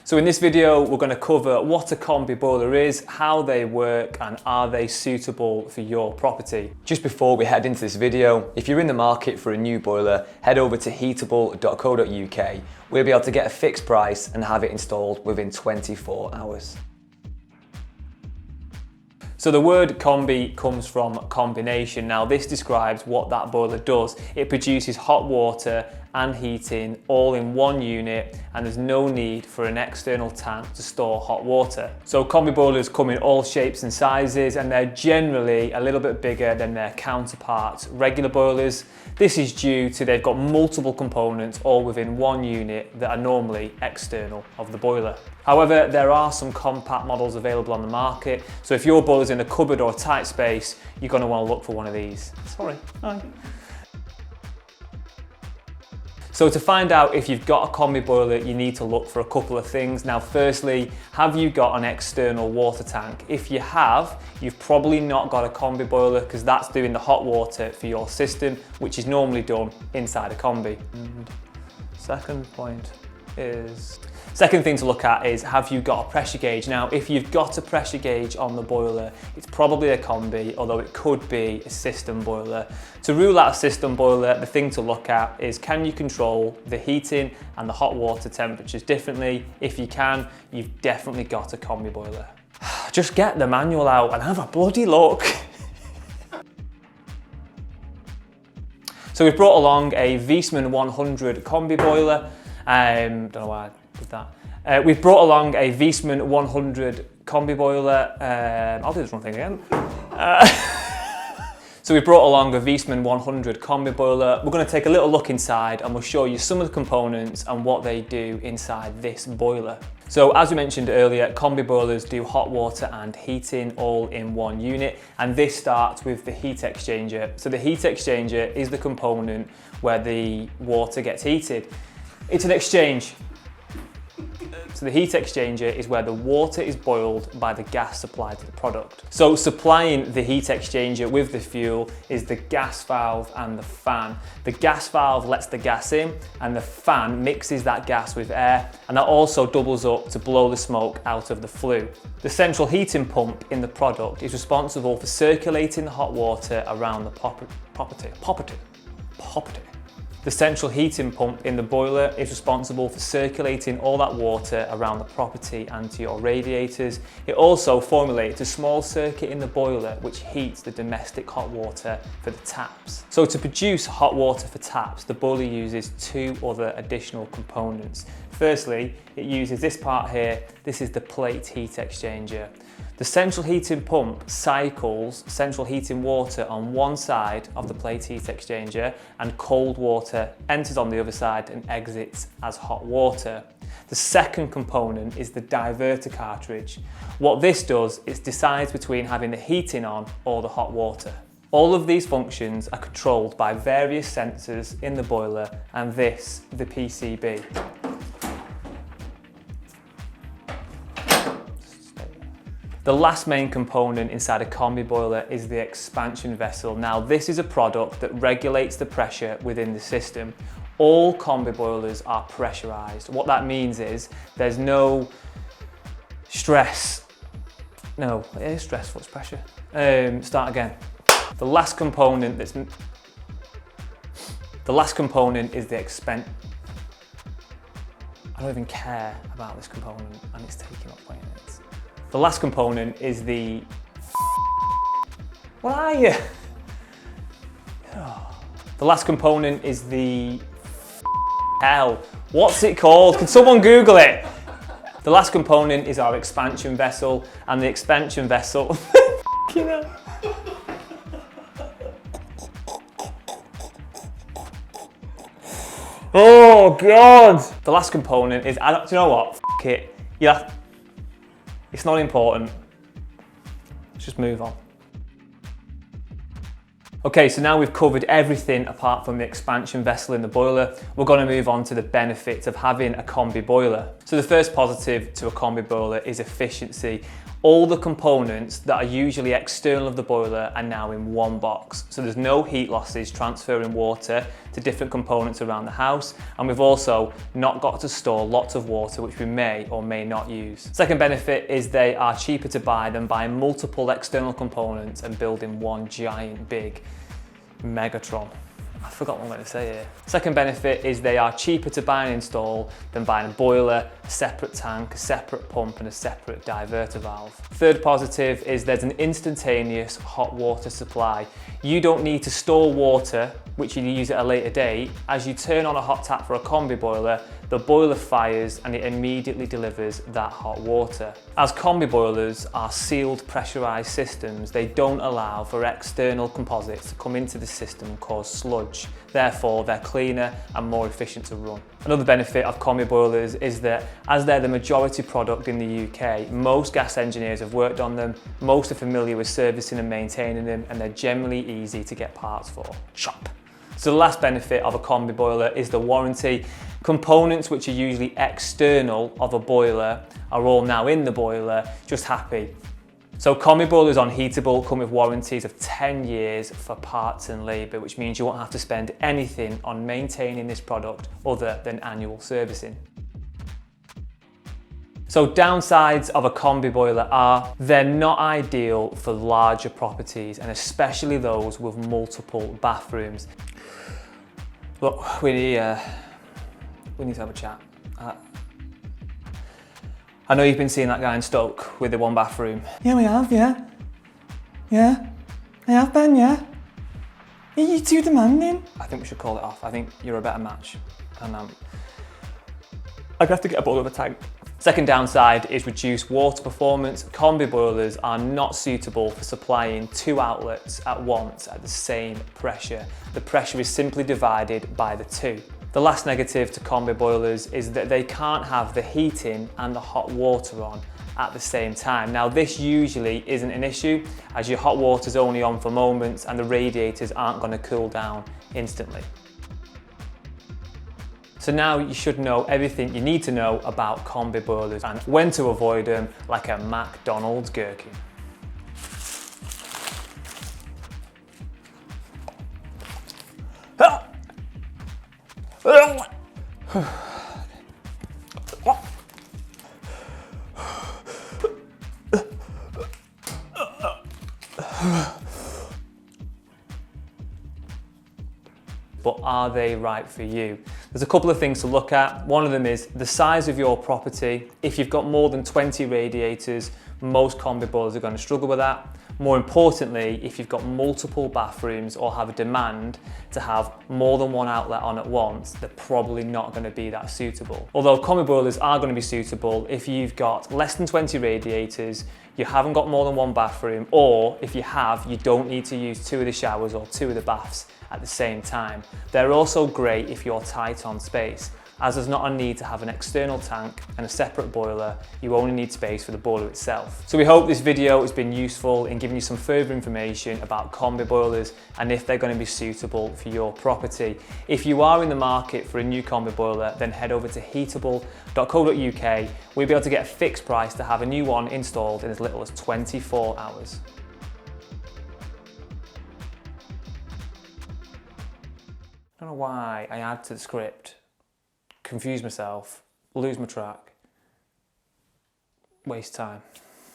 So in this video, we're going to cover what a combi boiler is, how they work, and are they suitable for your property. Just before we head into this video, if you're in the market for a new boiler, head over to heatable.co.uk. We'll be able to get a fixed price and have it installed within 24 hours. So the word combi comes from combination. Now this describes what that boiler does. It produces hot water and heating all in one unit, and there's no need for an external tank to store hot water. So combi boilers come in all shapes and sizes, and they're generally a little bit bigger than their counterparts, regular boilers. This is due to they've got multiple components all within one unit that are normally external of the boiler. However, there are some compact models available on the market. So if your boiler's in a cupboard or a tight space, you're going to want to look for one of these. Sorry. Hi. So to find out if you've got a combi boiler, you need to look for a couple of things. Now, firstly, have you got an external water tank? If you have, you've probably not got a combi boiler because that's doing the hot water for your system, which is normally done inside a combi. And second thing to look at is, have you got a pressure gauge? Now, if you've got a pressure gauge on the boiler, it's probably a combi, although it could be a system boiler. To rule out a system boiler, the thing to look at is, can you control the heating and the hot water temperatures differently? If you can, you've definitely got a combi boiler. Just get the manual out and have a bloody look. So we've brought along a Viessmann 100 combi boiler. Don't know why I did that. We've brought along a Viessmann 100 combi boiler. I'll do this one thing again. So we brought along a Viessmann 100 combi boiler. We're going to take a little look inside and we'll show you some of the components and what they do inside this boiler. So as we mentioned earlier, combi boilers do hot water and heating all in one unit, and this starts with the heat exchanger. So the heat exchanger is the component where the water gets heated. It's an exchange. So the heat exchanger is where the water is boiled by the gas supplied to the product. So supplying the heat exchanger with the fuel is the gas valve and the fan. The gas valve lets the gas in and the fan mixes that gas with air, and that also doubles up to blow the smoke out of the flue. The central heating pump in the product is responsible for circulating the hot water around the property. The central heating pump in the boiler is responsible for circulating all that water around the property and to your radiators. It also formulates a small circuit in the boiler which heats the domestic hot water for the taps. So to produce hot water for taps, the boiler uses two other additional components. Firstly, it uses this part here. This is the plate heat exchanger. The central heating pump cycles central heating water on one side of the plate heat exchanger, and cold water enters on the other side and exits as hot water. The second component is the diverter cartridge. What this does is decides between having the heating on or the hot water. All of these functions are controlled by various sensors in the boiler, and this, the PCB. The last main component inside a combi boiler is the expansion vessel. Now, this is a product that regulates the pressure within the system. All combi boilers are pressurized. What that means is there's no stress. No, it is stress, what's pressure? Start again. The last component is the expansion. I don't even care about this component, and it's taking up 20 minutes. The last component is the... What are you? The last component is the... Hell, what's it called? Can someone Google it? The last component is our expansion vessel, and the expansion vessel... Oh God! The last component is... do you know what? F it. Yeah. It's not important. Let's just move on. Okay, so now we've covered everything apart from the expansion vessel in the boiler. We're going to move on to the benefits of having a combi boiler. So the first positive to a combi boiler is efficiency. All the components that are usually external of the boiler are now in one box. So there's no heat losses transferring water to different components around the house. And we've also not got to store lots of water, which we may or may not use. Second benefit is they are cheaper to buy than buying multiple external components and building one giant big Megatron. I forgot what I'm going to say here. Second benefit is they are cheaper to buy and install than buying a boiler, a separate tank, a separate pump and a separate diverter valve. Third positive is there's an instantaneous hot water supply. You don't need to store water, which you use at a later date. As you turn on a hot tap for a Combi boiler, the boiler fires and it immediately delivers that hot water. As Combi boilers are sealed pressurized systems, they don't allow for external composites to come into the system and cause sludge. Therefore, they're cleaner and more efficient to run. Another benefit of Combi boilers is that as they're the majority product in the UK, most gas engineers have worked on them, most are familiar with servicing and maintaining them, and they're generally easy to get parts for. Shop. So the last benefit of a Combi boiler is the warranty. Components which are usually external of a boiler are all now in the boiler, just happy. So Combi boilers on Heatable come with warranties of 10 years for parts and labour, which means you won't have to spend anything on maintaining this product other than annual servicing. So downsides of a Combi boiler are they're not ideal for larger properties and especially those with multiple bathrooms. Look, we need to have a chat. I know you've been seeing that guy in Stoke with the one bathroom. Yeah, we have, yeah. Yeah, I have been, yeah. Are you too demanding? I think we should call it off. I think you're a better match. And I'm gonna have to get a boiler with a tank. Second downside is reduced water performance. Combi boilers are not suitable for supplying 2 outlets at once at the same pressure. The pressure is simply divided by the 2. The last negative to Combi boilers is that they can't have the heating and the hot water on at the same time. Now this usually isn't an issue as your hot water's only on for moments and the radiators aren't going to cool down instantly. So now you should know everything you need to know about Combi boilers and when to avoid them like a McDonald's gherkin. But are they right for you? There's a couple of things to look at. One of them is the size of your property. If you've got more than 20 radiators, most Combi boilers are going to struggle with that. More importantly, if you've got multiple bathrooms or have a demand to have more than one outlet on at once, they're probably not going to be that suitable. Although Combi boilers are going to be suitable if you've got less than 20 radiators, you haven't got more than one bathroom, or if you have, you don't need to use 2 of the showers or 2 of the baths at the same time. They're also great if you're tight on space, as there's not a need to have an external tank and a separate boiler. You only need space for the boiler itself. So we hope this video has been useful in giving you some further information about Combi boilers and if they're going to be suitable for your property. If you are in the market for a new Combi boiler, then head over to heatable.co.uk. We'll be able to get a fixed price to have a new one installed in as little as 24 hours. I don't know why I add to the script, confuse myself, lose my track, waste time.